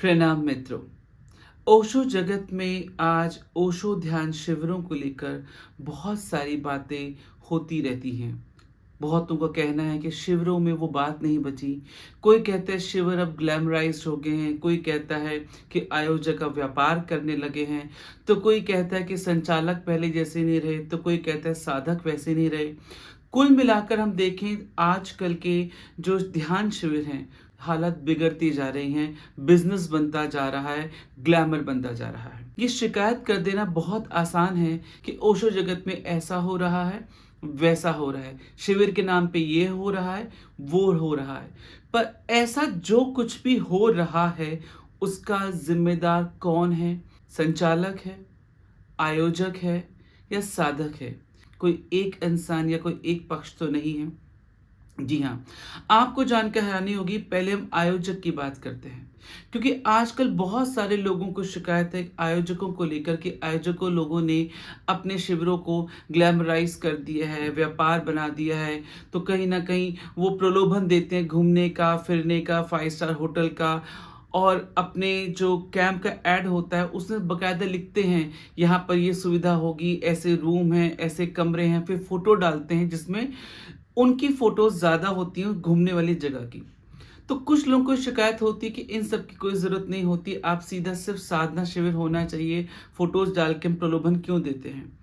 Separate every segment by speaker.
Speaker 1: प्रणाम मित्रों। ओशो जगत में आज ओशो ध्यान शिविरों को लेकर बहुत सारी बातें होती रहती हैं। बहुतों का कहना है कि शिविरों में वो बात नहीं बची। कोई कहता है शिविर अब ग्लैमराइज्ड हो गए हैं, कोई कहता है कि आयोजक अब व्यापार करने लगे हैं, तो कोई कहता है कि संचालक पहले जैसे नहीं रहे, तो कोई कहता है साधक वैसे नहीं रहे। कुल मिलाकर हम देखें आजकल के जो ध्यान शिविर हैं, हालत बिगड़ती जा रही हैं, बिज़नेस बनता जा रहा है, ग्लैमर बनता जा रहा है। ये शिकायत कर देना बहुत आसान है कि ओशो जगत में ऐसा हो रहा है, वैसा हो रहा है, शिविर के नाम पे ये हो रहा है, वो हो रहा है। पर ऐसा जो कुछ भी हो रहा है, उसका ज़िम्मेदार कौन है? संचालक है, आयोजक है या साधक है? कोई एक इंसान या कोई एक पक्ष तो नहीं है। जी हाँ, आपको जानकर हैरानी होगी, पहले हम आयोजक की बात करते हैं। क्योंकि आजकल बहुत सारे लोगों को शिकायत है आयोजकों को लेकर कि आयोजकों लोगों ने अपने शिविरों को ग्लैमराइज़ कर दिया है, व्यापार बना दिया है। तो कहीं न कहीं वो प्रलोभन देते हैं घूमने का, फिरने का, 5 स्टार होटल का, और अपने जो कैंप का ऐड होता है उसमें बाकायदा लिखते हैं यहाँ पर ये सुविधा होगी, ऐसे रूम हैं, ऐसे कमरे हैं, फिर फ़ोटो डालते हैं जिसमें उनकी फ़ोटोज़ ज़्यादा होती हैं घूमने वाली जगह की। तो कुछ लोगों को शिकायत होती है कि इन सब की कोई ज़रूरत नहीं होती, आप सीधा सिर्फ़ साधना शिविर होना चाहिए, फ़ोटोज़ डाल के हम प्रलोभन क्यों देते हैं?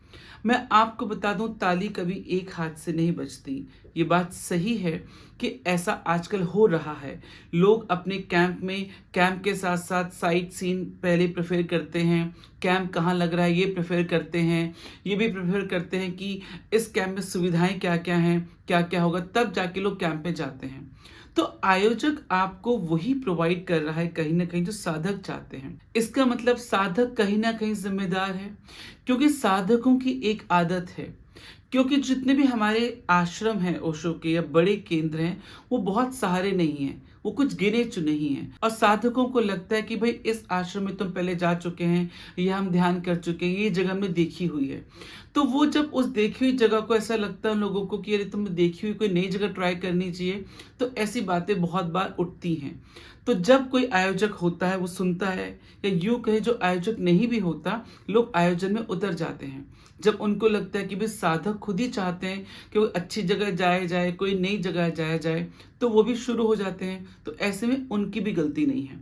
Speaker 1: मैं आपको बता दूँ, ताली कभी एक हाथ से नहीं बजती। ये बात सही है कि ऐसा आजकल हो रहा है। लोग अपने कैंप के साथ-साथ साइट सीन पहले प्रेफ़र करते हैं, कैंप कहाँ लग रहा है ये प्रेफ़र करते हैं। ये भी प्रेफ़र करते हैं कि इस कैंप में सुविधाएँ क्या-क्या हैं, क्या-क्या होगा, तब जाके लोग कैंप में जाते हैं। तो आयोजक आपको वही प्रोवाइड कर रहा है कहीं न कहीं जो साधक चाहते हैं। इसका मतलब साधक कहीं न कहीं ज़िम्मेदार है, क्योंकि साधकों की एक आदत है। क्योंकि जितने भी हमारे आश्रम हैं ओशो के या बड़े केंद्र हैं, वो बहुत सारे नहीं हैं, वो कुछ गिने-चुने ही हैं। और साधकों को लगता है कि भई इस आश्रम में तुम पहले जा चुके हैं, या हम ध्यान कर चुके हैं, ये जगह हमने देखी हुई है। तो वो जब उस देखी हुई जगह को ऐसा लगता है उन लोगों को कि अरे तुमने देखी हुई कोई नई जगह ट्राई करनी चाहिए, तो ऐसी बातें बहुत बार उठती हैं। तो जब कोई आयोजक होता है वो सुनता है, या यूँ कहें जो आयोजक नहीं भी होता, लोग आयोजन में उतर जाते हैं। जब उनको लगता है कि भई साधक खुद ही चाहते हैं कि वो अच्छी जगह जाया जाए, कोई नई जगह जाया जाए, तो वो भी शुरू हो जाते हैं। तो ऐसे में उनकी भी गलती नहीं है।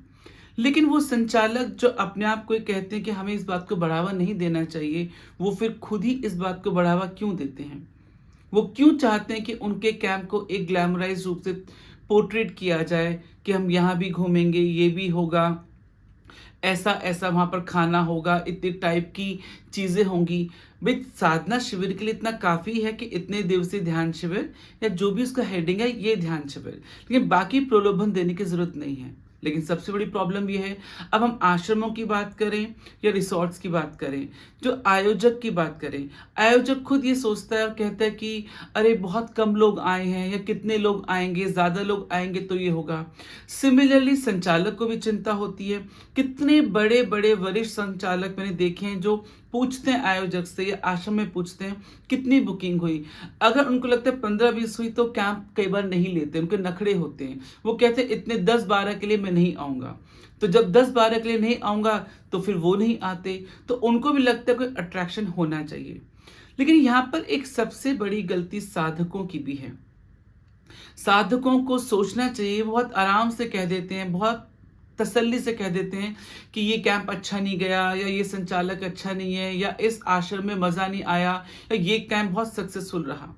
Speaker 1: लेकिन वो संचालक जो अपने आप को ये कहते हैं कि हमें इस बात को बढ़ावा नहीं देना चाहिए, वो फिर खुद ही इस बात को बढ़ावा क्यों देते हैं? वो क्यों चाहते हैं कि उनके कैंप को एक ग्लैमराइज़ रूप से पोर्ट्रेट किया जाए कि हम यहाँ भी घूमेंगे, ये भी होगा, ऐसा-ऐसा वहाँ पर खाना होगा, इतने टाइप की चीज़ें होंगी। भई साधना शिविर के लिए इतना काफ़ी है कि इतने दिवसीय ध्यान शिविर या जो भी उसका हेडिंग है ये ध्यान शिविर, लेकिन बाकी प्रलोभन देने की ज़रूरत नहीं है। लेकिन सबसे बड़ी प्रॉब्लम ये है, अब हम आश्रमों की बात करें या रिसॉर्ट्स की बात करें, जो आयोजक की बात करें, आयोजक खुद ये सोचता है और कहता है कि अरे बहुत कम लोग आए हैं, या कितने लोग आएँगे, ज़्यादा लोग आएँगे तो ये होगा। सिमिलरली संचालक को भी चिंता होती है। कितने बड़े-बड़े वरिष्ठ संचालक मैंने देखे हैं जो पूछते हैं आयोजक से या आश्रम में पूछते हैं कितनी बुकिंग हुई। अगर उनको लगता है 15-20 हुई तो कैंप कई बार नहीं लेते, उनके नखरे होते हैं। वो कहते हैं इतने 10-12 के लिए मैं नहीं आऊँगा। तो जब 10-12 के लिए नहीं आऊँगा तो फिर वो नहीं आते। तो उनको भी लगता है कोई अट्रैक्शन होना चाहिए। लेकिन यहाँ पर एक सबसे बड़ी गलती साधकों की भी है। साधकों को सोचना चाहिए, बहुत आराम से कह देते हैं, बहुत तसल्ली से कह देते हैं कि ये कैंप अच्छा नहीं गया, या ये संचालक अच्छा नहीं है, या इस आश्रम में मज़ा नहीं आया, या ये कैंप बहुत सक्सेसफुल रहा।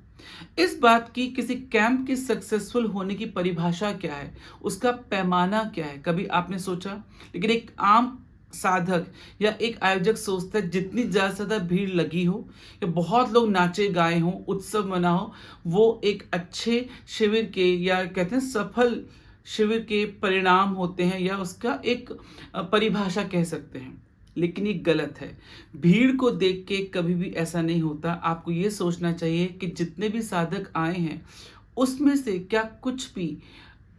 Speaker 1: इस बात की किसी कैंप के सक्सेसफुल होने की परिभाषा क्या है? उसका पैमाना क्या है? कभी आपने सोचा? लेकिन एक आम साधक या एक आयोजक सोचता है जितनी ज़्यादा से ज़्यादा भीड़ लगी हो, या बहुत लोग नाचे गाए हों, उत्सव मना हो, वो एक अच्छे शिविर के या कहते हैं सफल शिविर के परिणाम होते हैं, या उसका एक परिभाषा कह सकते हैं। लेकिन ये गलत है। भीड़ को देख के कभी भी ऐसा नहीं होता। आपको ये सोचना चाहिए कि जितने भी साधक आए हैं, उसमें से क्या कुछ भी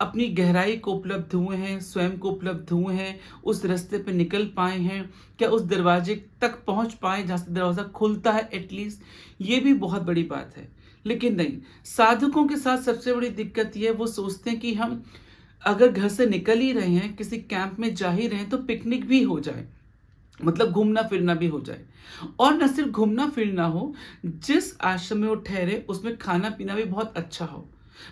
Speaker 1: अपनी गहराई को उपलब्ध हुए हैं, स्वयं को उपलब्ध हुए हैं, उस रास्ते पे निकल पाए हैं, क्या उस दरवाजे तक पहुँच पाए जहाँ से दरवाज़ा खुलता है एटलीस्ट, ये भी बहुत बड़ी बात है। लेकिन नहीं, साधकों के साथ सबसे बड़ी दिक्कत ये है, वो सोचते हैं कि हम अगर घर से निकल ही रहे हैं, किसी कैंप में जा ही रहे हैं, तो पिकनिक भी हो जाए। मतलब घूमना-फिरना भी हो जाए। और ना सिर्फ़ घूमना-फिरना हो, जिस आश्रम में वो ठहरे, उसमें खाना-पीना भी बहुत अच्छा हो।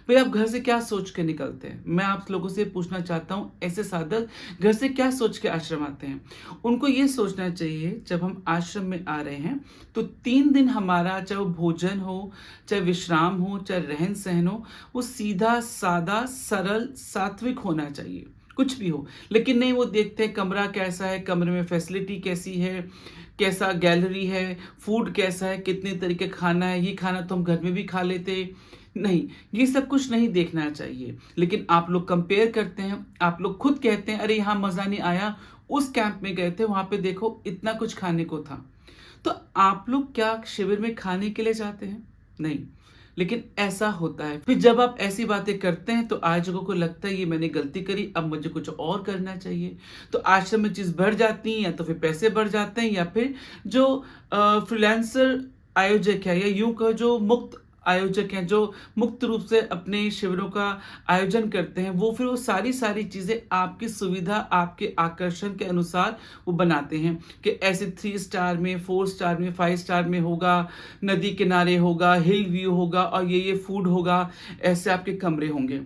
Speaker 1: भई आप घर से क्या सोच के निकलते हैं? मैं आप लोगों से पूछना चाहता हूँ, ऐसे साधक घर से क्या सोच के आश्रम आते हैं? उनको ये सोचना चाहिए, जब हम आश्रम में आ रहे हैं, तो 3 दिन हमारा चाहे वो भोजन हो, चाहे विश्राम हो, चाहे रहन-सहन हो, वो सीधा, सादा, सरल, सात्विक होना चाहिए। कुछ भी हो। लेकिन नहीं, वो देखते हैं कमरा कैसा है, कमरे में फैसिलिटी कैसी है, कैसा गैलरी है, फूड कैसा है, कितने तरीके खाना है, ये खाना तो हम घर में भी खा लेते। नहीं, ये सब कुछ नहीं देखना चाहिए। लेकिन आप लोग कंपेयर करते हैं, आप लोग खुद कहते हैं, "अरे! यहाँ मज़ा नहीं आया, उस कैंप में गए थे, वहाँ पे देखो इतना कुछ खाने को था।" तो आप लोग क्या शिविर में खाने के लिए जाते हैं? नहीं। लेकिन ऐसा होता है। फिर जब आप ऐसी बातें करते हैं, तो आयोजकों को लगता है ये मैंने गलती करी, अब मुझे कुछ और करना चाहिए। तो आश्रम में चीज़ बढ़ जाती है, या तो फिर पैसे बढ़ जाते हैं, या फिर जो फ्रीलांसर आयोजक है, या यूँ कहो जो मुक्त आयोजक हैं, जो मुक्त रूप से अपने शिविरों का आयोजन करते हैं, वो फिर वो सारी चीज़ें आपकी सुविधा, आपके आकर्षण के अनुसार वो बनाते हैं कि ऐसे 3 स्टार में, 4 स्टार में, 5 स्टार में होगा, नदी किनारे होगा, हिल व्यू होगा और ये फूड होगा, ऐसे आपके कमरे होंगे।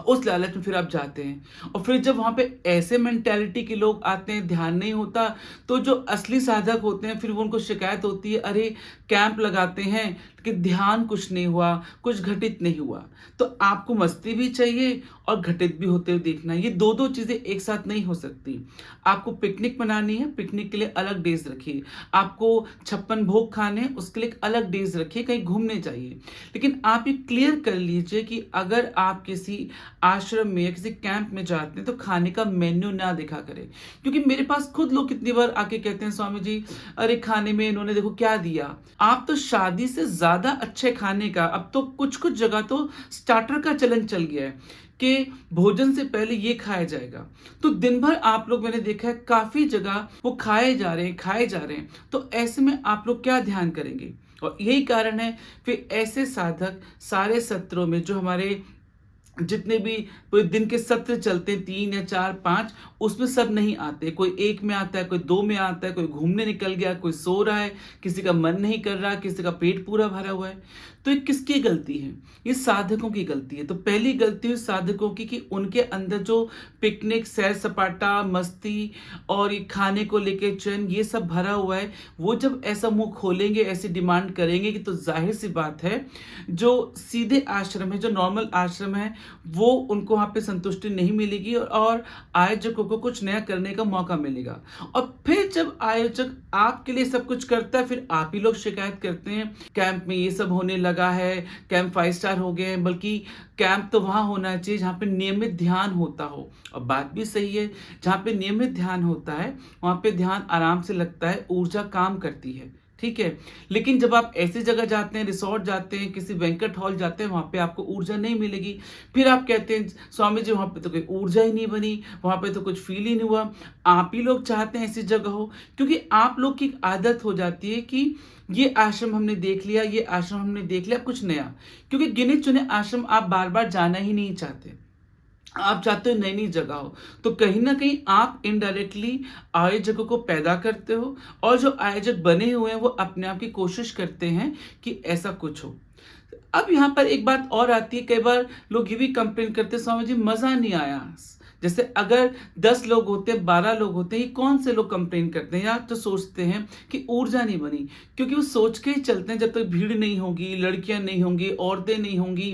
Speaker 1: उस लालच में फिर आप जाते हैं, और फिर जब वहाँ पे ऐसे मेंटालिटी के लोग आते हैं, ध्यान नहीं होता, तो जो असली साधक होते हैं, फिर वो उनको शिकायत होती है, अरे! कैंप लगाते हैं, लेकिन ध्यान कुछ नहीं हुआ, कुछ घटित नहीं हुआ। तो आपको मस्ती भी चाहिए और घटित भी होते हुए देखना है। ये 2-2 चीज़ें एक साथ नहीं हो सकती। आपको पिकनिक मनानी है, पिकनिक के लिए अलग डेज़ रखिए। आपको 56 भोग खाने हैं, उसके लिए एक अलग डेज़ रखिए, कहीं घूमने जाइए। लेकिन आप ये क्लियर कर लीजिए कि अगर आप किसी आश्रम में या किसी कैंप में जाते हैं, तो खाने का मेन्यू ना दिखा करें। क्योंकि मेरे पास खुद लोग कितनी बार आके कहते हैं, स्वामी जी, अरे खाने में इन्होंने देखो क्या दिया। आप तो शादी से ज़्यादा अच्छे खाने का, अब तो कुछ-कुछ जगह तो स्टार्टर का चलन चल गया है कि भोजन से पहले ये खाया जाएगा। तो दिन भर आप लोग, मैंने देखा है काफ़ी जगह वो खाए जा रहे हैं, खाए जा रहे हैं। तो ऐसे में आप लोग क्या ध्यान करेंगे? और यही कारण है, फिर ऐसे साधक सारे सत्रों में, जो हमारे जितने भी पूरे दिन के सत्र चलते हैं, 3 या 4, 5, उसमें सब नहीं आते। कोई 1 में आता है, कोई 2 में आता है, कोई घूमने निकल गया, कोई सो रहा है, किसी का मन नहीं कर रहा, किसी का पेट पूरा भरा हुआ है। तो ये किसकी गलती है? ये साधकों की गलती है। तो पहली गलती हुई साधकों की कि उनके अंदर जो पिकनिक, सैर-सपाटा, मस्ती और ये खाने को लेके चयन, ये सब भरा हुआ है, वो जब ऐसा मुँह खोलेंगे, ऐसी डिमांड करेंगे, कि तो ज़ाहिर-सी बात है, जो सीधे आश्रम है, जो नॉर्मल आश्रम है, वो उनको वहाँ पे संतुष्टि नहीं मिलेगी, और आयोजकों को कुछ नया करने का मौका मिलेगा। और फिर जब आयोजक आपके लिए सब कुछ करता है, फिर आप ही लोग शिकायत करते हैं, कैंप में ये सब होने लगा है, कैंप 5 स्टार हो गए हैं, बल्कि कैंप तो वहाँ होना चाहिए जहाँ पे नियमित ध्यान होता हो। और बात भी सही है, जहाँ पे नियमित ध्यान होता है, वहाँ पे ध्यान आराम से लगता है, ऊर्जा काम करती है। ठीक है? लेकिन जब आप ऐसी जगह जाते हैं, रिसॉर्ट जाते हैं, किसी बैंक्वेट हॉल जाते हैं, वहाँ पे आपको ऊर्जा नहीं मिलेगी। फिर आप कहते हैं, स्वामी जी वहाँ पे तो कोई ऊर्जा ही नहीं बनी, वहाँ पे तो कुछ फ़ील ही नहीं हुआ। आप ही लोग चाहते हैं ऐसी जगह हो, क्योंकि आप लोग की एक आदत हो जाती है कि ये आश्रम हमने देख लिया, ये आश्रम हमने देख लिया, अब कुछ नया। क्योंकि गिने-चुने आश्रम आप बार-बार जाना ही नहीं चाहते। आप चाहते हो नई-नई जगह हो, तो कहीं न कहीं आप इनडायरेक्टली आयोजकों को पैदा करते हो, और जो आयोजक बने हुए हैं, वो अपने आप की कोशिश करते हैं कि ऐसा कुछ हो। अब यहाँ पर एक बात और आती है, कई बार लोग ये भी कंप्लेन करते हैं, स्वामी जी मज़ा नहीं आया। जैसे अगर 10 लोग होते हैं, 12 लोग होते हैं, ये कौन से लोग कंप्लेन करते हैं, या तो सोचते हैं कि ऊर्जा नहीं बनी। क्योंकि वो सोच के ही चलते हैं, जब तक भीड़ नहीं होगी, लड़कियाँ नहीं होंगी, औरतें नहीं होंगी,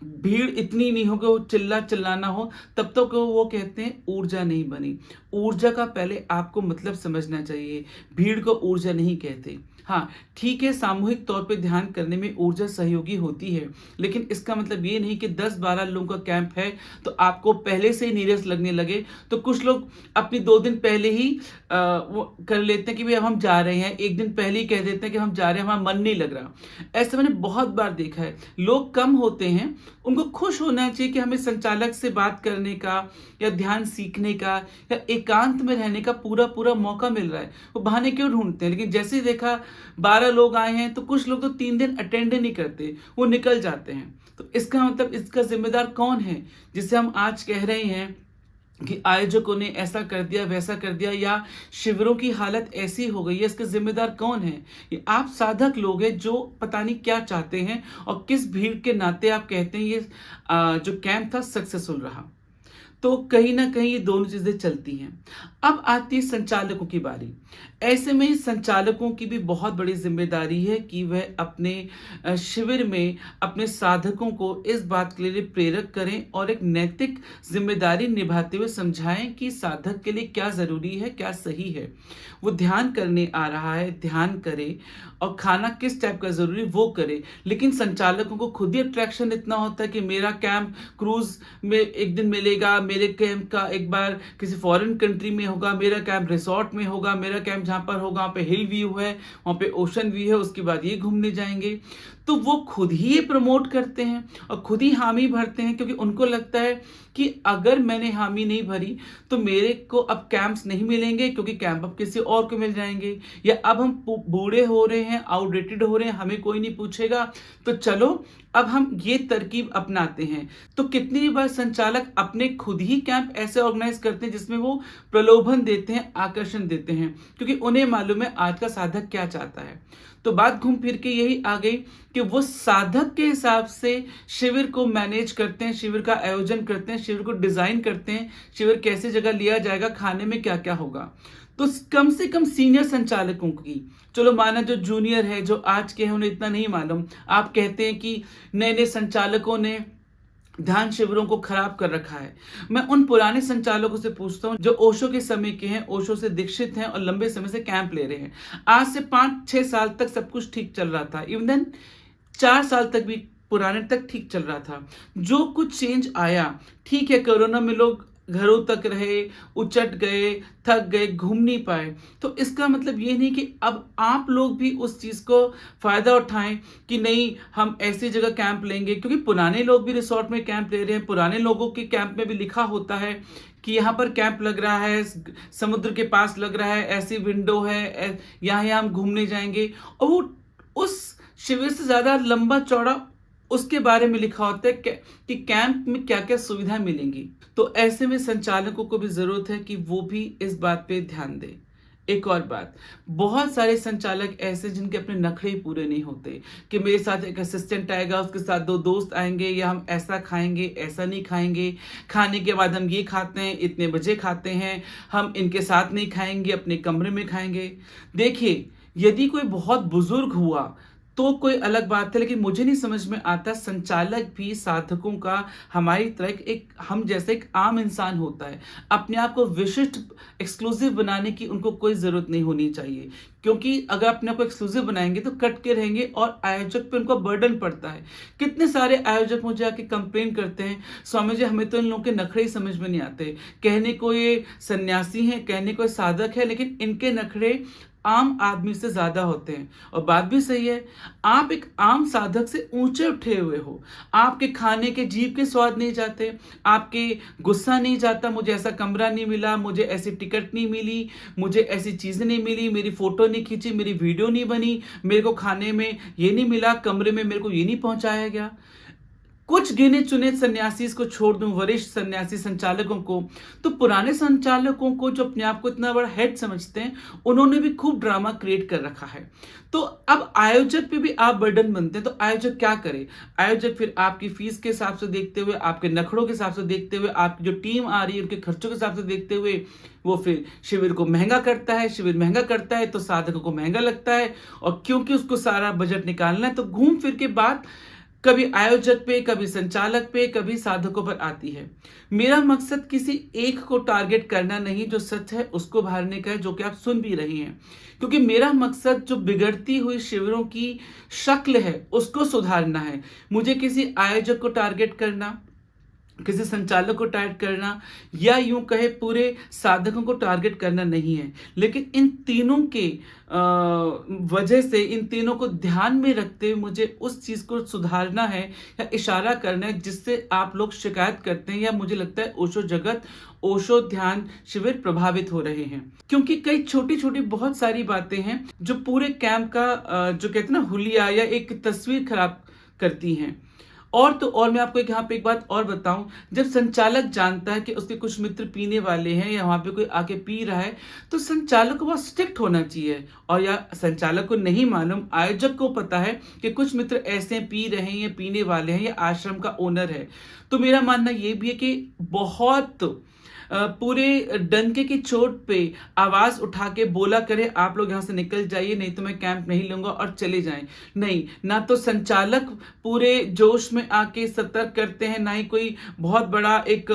Speaker 1: भीड़ इतनी नहीं होगी, वो चिल्लाना हो, तब तक वो कहते हैं ऊर्जा नहीं बनी। ऊर्जा का पहले आपको मतलब समझना चाहिए, भीड़ को ऊर्जा नहीं कहते। हाँ, ठीक है, सामूहिक तौर पे ध्यान करने में ऊर्जा सहयोगी होती है, लेकिन इसका मतलब ये नहीं कि 10-12 लोगों का कैंप है, तो आपको पहले से ही नीरस लगने लगे। तो कुछ लोग अपनी 2 दिन पहले ही वो कर लेते हैं कि भई अब हम जा रहे हैं, 1 दिन पहले ही कह देते हैं कि हम जा रहे हैं, हमारा मन नहीं लग रहा। ऐसा मैंने बहुत बार देखा है। लोग कम होते हैं, उनको खुश होना चाहिए कि हमें संचालक से बात करने का, या ध्यान सीखने का, या एकांत में रहने का पूरा-पूरा मौका मिल रहा है। वो बहाने क्यों ढूँढते हैं? लेकिन जैसे ही देखा 12 लोग आए हैं तो कुछ लोग तो 3 दिन अटेंड ही नहीं करते, वो निकल जाते हैं। तो इसका मतलब इसका ज़िम्मेदार कौन है? जिसे हम आज कह रहे हैं कि आयोजकों ने ऐसा कर दिया, वैसा कर दिया या शिविरों की हालत ऐसी हो गई है, इसके ज़िम्मेदार कौन है? ये आप साधक लोग हैं जो पता नहीं क्या चाहते हैं और किस भीड़ के नाते आप कहते हैं ये जो कैंप था सक्सेसफुल रहा। तो कहीं न कहीं ये दोनों चीज़ें चलती हैं। अब आती है संचालकों की बारी। ऐसे में संचालकों की भी बहुत बड़ी ज़िम्मेदारी है कि वह अपने शिविर में अपने साधकों को इस बात के लिए प्रेरक करें और एक नैतिक ज़िम्मेदारी निभाते हुए समझाएँ कि साधक के लिए क्या ज़रूरी है, क्या सही है। वो ध्यान करने आ रहा है, ध्यान करे और खाना किस टाइप का ज़रूरी वो करे। लेकिन संचालकों को खुद ही अट्रैक्शन इतना होता है कि मेरा कैंप क्रूज़ में एक दिन मिलेगा, मेरे कैंप का एक बार किसी फॉरेन कंट्री में होगा, मेरा कैंप रिसॉर्ट में होगा, मेरा कैंप जहाँ पर होगा वहाँ पे हिल व्यू है, वहाँ पे ओशन व्यू है, उसके बाद ये घूमने जाएँगे। तो वो खुद ही ये प्रमोट करते हैं और खुद ही हामी भरते हैं क्योंकि उनको लगता है कि अगर मैंने हामी नहीं भरी तो मेरे को अब कैंप्स नहीं मिलेंगे क्योंकि कैंप अब किसी और को मिल जाएँगे या अब हम बूढ़े हो रहे हैं, आउटडेटेड हो रहे हैं, हमें कोई नहीं पूछेगा, तो चलो अब हम ये तरकीब अपनाते हैं। तो कितनी बार संचालक अपने खुद ही कैंप ऐसे ऑर्गेनाइज करते हैं जिसमें वो प्रलोभन देते हैं, आकर्षण देते हैं क्योंकि उन्हें मालूम है आज का साधक क्या चाहता है। तो बात घूम फिर के यही आ गई कि वो साधक के हिसाब से शिविर को मैनेज करते हैं, शिविर का आयोजन करते हैं, शिविर को डिज़ाइन करते हैं, शिविर कैसे जगह लिया जाएगा, खाने में क्या-क्या होगा। तो कम से कम सीनियर संचालकों की, चलो माना जो जूनियर है, जो आज के हैं उन्हें इतना नहीं मालूम। आप कहते हैं कि नए-नए संचालकों ने ध्यान शिविरों को खराब कर रखा है। मैं उन पुराने संचालकों से पूछता हूँ जो ओशो के समय के हैं, ओशो से दीक्षित हैं और लंबे समय से कैंप ले रहे हैं। आज से 5-6 साल तक सब कुछ ठीक चल रहा था। इवन देन 4 साल तक भी पुराने तक ठीक चल रहा था। जो कुछ चेंज आया, ठीक है कोरोना में लोग घरों तक रहे, उचट गए, थक गए, घूम नहीं पाए। तो इसका मतलब ये नहीं कि अब आप लोग भी उस चीज़ को फ़ायदा उठाएँ कि नहीं हम ऐसी जगह कैंप लेंगे क्योंकि पुराने लोग भी रिसॉर्ट में कैंप ले रहे हैं। पुराने लोगों के कैंप में भी लिखा होता है कि यहाँ पर कैंप लग रहा है, समुद्र के पास लग रहा है, ऐसी विंडो है, यहाँ-यहाँ हम घूमने जाएँगे और वो उस शिविर से ज़्यादा लंबा-चौड़ा उसके बारे में लिखा होता है कि कैंप में क्या-क्या सुविधाएँ मिलेंगी। तो ऐसे में संचालकों को भी ज़रूरत है कि वो भी इस बात पे ध्यान दें। एक और बात, बहुत सारे संचालक ऐसे जिनके अपने नखरे ही पूरे नहीं होते कि मेरे साथ एक असिस्टेंट आएगा, उसके साथ 2 दोस्त आएँगे या हम ऐसा खाएँगे, ऐसा नहीं खाएँगे, खाने के बाद हम ये खाते हैं, इतने बजे खाते हैं, हम इनके साथ नहीं खाएँगे, अपने कमरे में खाएँगे। देखिए, यदि कोई बहुत बुज़ुर्ग हुआ तो कोई अलग बात है, लेकिन मुझे नहीं समझ में आता संचालक भी साधकों का हमारी तरह एक हम जैसे एक आम इंसान होता है। अपने आप को विशिष्ट एक्सक्लूसिव बनाने की उनको कोई ज़रूरत नहीं होनी चाहिए। क्योंकि अगर अपने आप को एक्सक्लूसिव बनाएँगे तो कट के रहेंगे और आयोजक पे उनको बर्डन पड़ता है। कितने सारे आयोजक मुझे आके कंप्लेन करते हैं, स्वामी जी हमें तो इन लोगों के नखरे ही समझ में नहीं आते। कहने को ये सन्यासी हैं, कहने को ये साधक है, लेकिन इनके नखरे आम आदमी से ज़्यादा होते हैं। और बात भी सही है, आप एक आम साधक से ऊँचे उठे हुए हो। आपके खाने के जीभ के स्वाद नहीं जाते, आपके गुस्सा नहीं जाता, मुझे ऐसा कमरा नहीं मिला, मुझे ऐसी टिकट नहीं मिली, मुझे ऐसी चीज़ें नहीं मिली, मेरी फ़ोटो नहीं खींची, मेरी वीडियो नहीं बनी, मेरे को खाने में ये नहीं मिला, कमरे में मेरे को ये नहीं पहुँचाया गया। कुछ गिने-चुने सन्यासी को छोड़ दूँ, वरिष्ठ सन्यासी संचालकों को, तो पुराने संचालकों को जो अपने आप को इतना बड़ा हेड समझते हैं, उन्होंने भी खूब ड्रामा क्रिएट कर रखा है। तो अब आयोजक पे भी आप बर्डन बनते हैं, तो आयोजक क्या करे? आयोजक फिर आपकी फीस के हिसाब से देखते हुए, आपके नखरों के हिसाब से देखते हुए, आपकी जो टीम आ रही है, उनके खर्चों के हिसाब से देखते हुए, वो फिर शिविर को महँगा करता है। शिविर महँगा करता है, तो साधकों को महँगा लगता है और क्योंकि उसको सारा बजट निकालना है, तो घूम फिर के बात कभी आयोजक पे, कभी संचालक पे, कभी साधकों पर आती है। मेरा मकसद किसी एक को टारगेट करना नहीं, जो सच है उसको बाहरने का है, जो कि आप सुन भी रही हैं। क्योंकि मेरा मकसद जो बिगड़ती हुई शिविरों की शक्ल है, उसको सुधारना है। मुझे किसी आयोजक को टारगेट करना, किसी संचालक को टारगेट करना या यूं कहे पूरे साधकों को टारगेट करना नहीं है, लेकिन इन तीनों के वजह से, इन तीनों को ध्यान में रखते हुए मुझे उस चीज़ को सुधारना है या इशारा करना है जिससे आप लोग शिकायत करते हैं या मुझे लगता है ओशो जगत, ओशो ध्यान शिविर प्रभावित हो रहे हैं। क्योंकि कई छोटी छोटी बहुत सारी बातें हैं जो पूरे कैंप का जो कहते हैं ना हुलिया या एक तस्वीर खराब करती हैं। और तो और मैं आपको यहाँ पे एक बात और बताऊं, जब संचालक जानता है कि उसके कुछ मित्र पीने वाले हैं या वहां पे कोई आके पी रहा है, तो संचालक को बहुत स्ट्रिक्ट होना चाहिए। और या संचालक को नहीं मालूम, आयोजक को पता है कि कुछ मित्र ऐसे पी रहे हैं या पीने वाले हैं या आश्रम का ओनर है, तो मेरा मानना ये भी है कि बहुत पूरे डंके की चोट पे आवाज उठा के बोला करे आप लोग यहाँ से निकल जाइए, नहीं तो मैं कैंप नहीं लूंगा, और चले जाएं। नहीं, ना तो संचालक पूरे जोश में आके सतर्क करते हैं, ना ही कोई बहुत बड़ा एक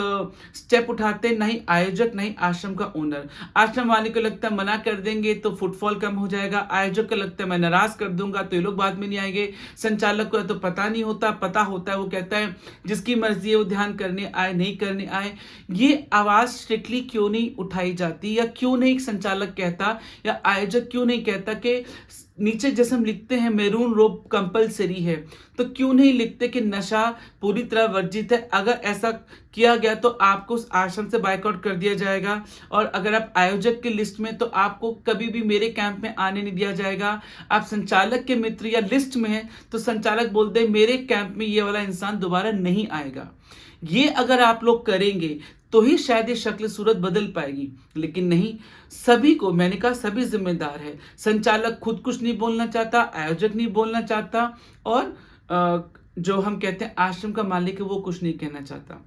Speaker 1: स्टेप उठाते हैं, ना ही आयोजक, ना ही आश्रम का ओनर। आश्रम वाले को लगता है मना कर देंगे तो फुटफॉल कम हो जाएगा, आयोजक को लगता है मैं नाराज कर दूंगा तो ये लोग बाद में नहीं आएंगे, संचालक को तो पता नहीं होता, पता होता है वो कहता है जिसकी मर्जी है वो ध्यान करने आए नहीं करने आए। ये आवाज स्ट्रिक्टली क्यों नहीं उठाई जाती, या क्यों नहीं संचालक कहता या आयोजक क्यों नहीं कहता कि नीचे जैसे हम लिखते हैं मैरून रोब कंपलसरी है, तो क्यों नहीं लिखते कि नशा पूरी तरह वर्जित है, अगर ऐसा किया गया तो आपको उस आश्रम से बाइकआउट कर दिया जाएगा, और अगर आप आयोजक की लिस्ट में तो आपको कभी भी मेरे कैंप में आने नहीं दिया जाएगा। आप संचालक के मित्र या लिस्ट में हैं तो संचालक बोलते हैं मेरे कैंप में ये वाला इंसान दोबारा नहीं आएगा। ये अगर आप लोग करेंगे तो ही शायद ये शक्ल सूरत बदल पाएगी, लेकिन नहीं, सभी को, मैंने कहा सभी जिम्मेदार है। संचालक खुद कुछ नहीं बोलना चाहता, आयोजक नहीं बोलना चाहता, और जो हम कहते हैं आश्रम का मालिक है वो कुछ नहीं कहना चाहता।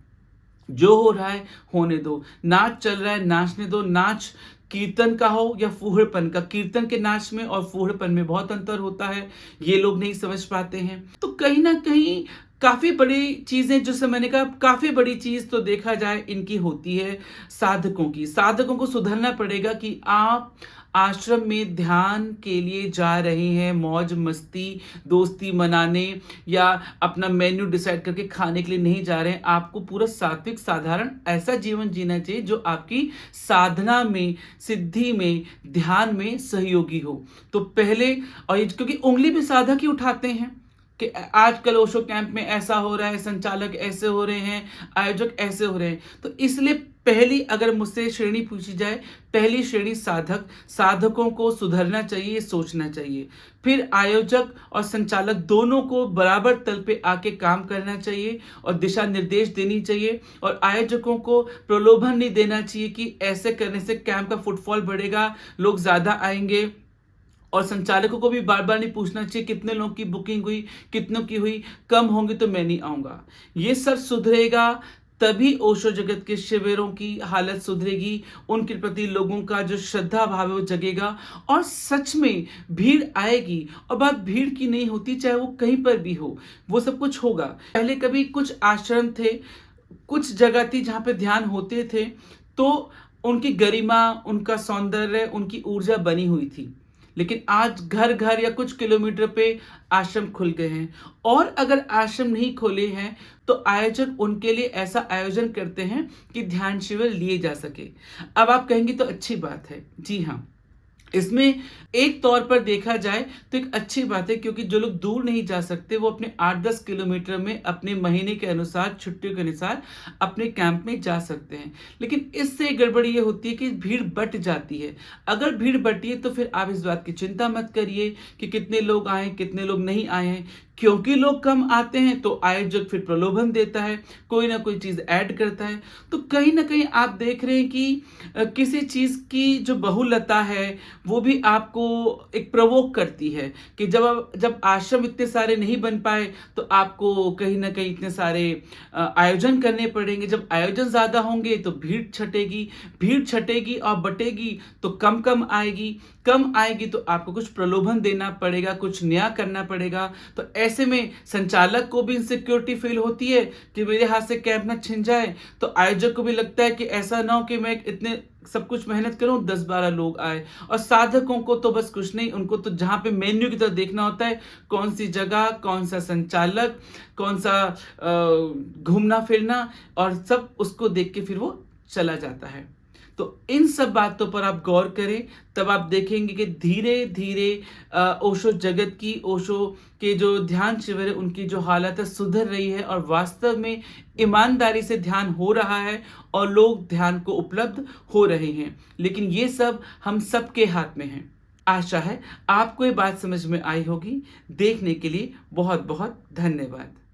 Speaker 1: जो हो रहा है होने दो, नाच चल रहा है नाचने दो। नाच कीर्तन का हो या फूहड़पन का, कीर्तन के नाच में और फूहड़पन में बहुत अंतर होता है, ये लोग नहीं समझ पाते हैं। तो कहीं ना कहीं काफी बड़ी चीजें, जैसे मैंने कहा काफी बड़ी चीज तो देखा जाए इनकी होती है साधकों की। साधकों को सुधरना पड़ेगा कि आप आश्रम में ध्यान के लिए जा रहे हैं, मौज मस्ती दोस्ती मनाने या अपना मेन्यू डिसाइड करके खाने के लिए नहीं जा रहे हैं। आपको पूरा सात्विक साधारण ऐसा जीवन जीना चाहिए जो आपकी साधना में, सिद्धि में, ध्यान में सहयोगी हो। तो पहले, और क्योंकि उंगली भी साधक ही उठाते हैं कि आजकल ओशो कैंप में ऐसा हो रहा है, संचालक ऐसे हो रहे हैं, आयोजक ऐसे हो रहे हैं, तो इसलिए पहली अगर मुझसे श्रेणी पूछी जाए, पहली श्रेणी साधक, साधकों को सुधरना चाहिए, सोचना चाहिए। फिर आयोजक और संचालक दोनों को बराबर तल पे आके काम करना चाहिए और दिशा निर्देश देनी चाहिए, और आयोजकों को प्रलोभन नहीं देना चाहिए कि ऐसे करने से कैंप का फुटफॉल बढ़ेगा, लोग ज्यादा आएंगे। और संचालकों को भी बार बार नहीं पूछना चाहिए कितने लोगों की बुकिंग हुई, कितनों की हुई, कम होंगे तो मैं नहीं आऊंगा। ये सब सुधरेगा तभी ओशो जगत के शिविरों की हालत सुधरेगी, उनके प्रति लोगों का जो श्रद्धा भाव है वो जगेगा, और सच में भीड़ आएगी। और बात भीड़ की नहीं होती, चाहे वो कहीं पर भी हो, वो सब कुछ होगा। पहले कभी कुछ आश्रम थे, कुछ जगह थी जहाँ पे ध्यान होते थे, तो उनकी गरिमा, उनका सौंदर्य, उनकी ऊर्जा बनी हुई थी। लेकिन आज घर घर या कुछ किलोमीटर पे आश्रम खुल गए हैं, और अगर आश्रम नहीं खोले हैं तो आयोजक उनके लिए ऐसा आयोजन करते हैं कि ध्यान शिविर लिए जा सके। अब आप कहेंगे तो अच्छी बात है, जी हाँ, इसमें एक तौर पर देखा जाए तो एक अच्छी बात है, क्योंकि जो लोग दूर नहीं जा सकते वो अपने 8-10 किलोमीटर में अपने महीने के अनुसार, छुट्टियों के अनुसार अपने कैंप में जा सकते हैं। लेकिन इससे गड़बड़ी ये होती है कि भीड़ बट जाती है। अगर भीड़ बटी है तो फिर आप इस बात की चिंता मत करिए कि कितने लोग आए, कितने लोग नहीं आए हैं, क्योंकि लोग कम आते हैं तो आयोजक फिर प्रलोभन देता है, कोई ना कोई चीज ऐड करता है। तो कहीं ना कहीं आप देख रहे हैं कि किसी चीज की जो बहुलता है वो भी आपको एक प्रवोक करती है कि जब आश्रम इतने सारे नहीं बन पाए तो आपको कहीं ना कहीं इतने सारे आयोजन करने पड़ेंगे। जब आयोजन ज्यादा होंगे तो भीड़ छटेगी, भीड़ छटेगी और बटेगी तो कम कम आएगी, कम आएगी तो आपको कुछ प्रलोभन देना पड़ेगा, कुछ नया करना पड़ेगा। तो ऐसे में संचालक को भी इनसिक्योरिटी फील होती है कि मेरे हाथ से कैंप ना छिन जाए, तो आयोजक को भी लगता है कि ऐसा ना हो कि मैं इतने सब कुछ मेहनत करूँ 10-12 लोग आए। और साधकों को तो बस कुछ नहीं, उनको तो जहाँ पे मेन्यू की तरह देखना होता है, कौन-सी जगह, कौन-सा संचालक, कौन-सा घूमना-फिरना, और सब उसको देख के फिर वो चला जाता है। तो इन सब बातों पर आप गौर करें, तब आप देखेंगे कि धीरे-धीरे ओशो जगत की, ओशो के जो ध्यान शिविर है, उनकी जो हालत है सुधर रही है और वास्तव में ईमानदारी से ध्यान हो रहा है और लोग ध्यान को उपलब्ध हो रहे हैं। लेकिन ये सब हम सबके हाथ में है। आशा है आपको ये बात समझ में आई होगी। देखने के लिए बहुत-बहुत धन्यवाद।